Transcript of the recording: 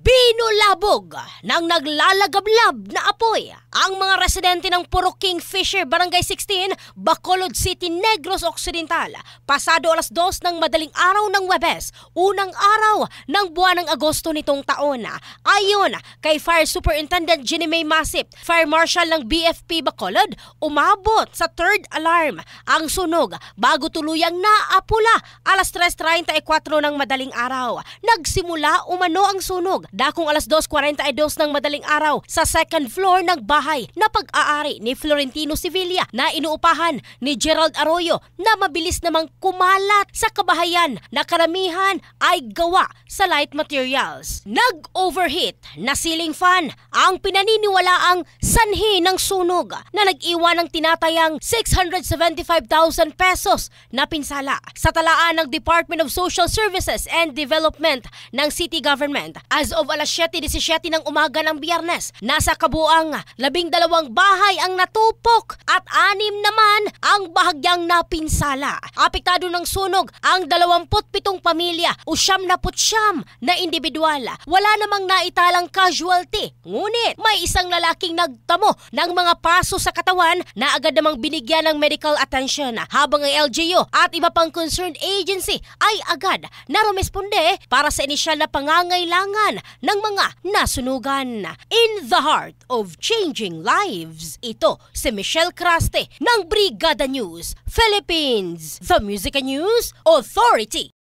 Binulabog ng naglalagablab na apoy ang mga residente ng Puro Kingfisher, Barangay 16, Bacolod City, Negros Occidental. Pasado alas 2 ng madaling araw ng Huwebes, unang araw ng buwan ng Agosto nitong taon. Ayon kay Fire Superintendent Ginny May Masip, Fire Marshal ng BFP Bacolod, umabot sa third alarm ang sunog bago tuluyang naapula alas 3:34 ng madaling araw. Nagsimula umano ang sunog dakong alas 2:42 ng madaling araw sa second floor ng bahay na pag-aari ni Florentino Sevilla na inuupahan ni Gerald Arroyo na mabilis namang kumalat sa kabahayan na karamihan ay gawa sa light materials. Nag-overheat na ceiling fan ang pinaniniwalaang sanhi ng sunog na nag-iwan ng tinatayang 675,000 pesos na pinsala. Sa talaan ng Department of Social Services and Development ng City Government, as of alas 7:17 ng umaga ng Biyernes, nasa kabuang 12 bahay ang natupok at 6 naman ang bahagyang napinsala. Apektado ng sunog ang 27 pamilya o 79 na individual. Wala namang naitalang casualty, ngunit may isang lalaking nagtamo ng mga paso sa katawan na agad namang binigyan ng medical attention, habang ang LGU at iba pang concerned agency ay agad na rumesponde para sa inisyal na pangangailangan ng mga nasunugan. In the heart of changing lives, ito si Michelle Craste ng Brigada News Philippines, the Music News Authority.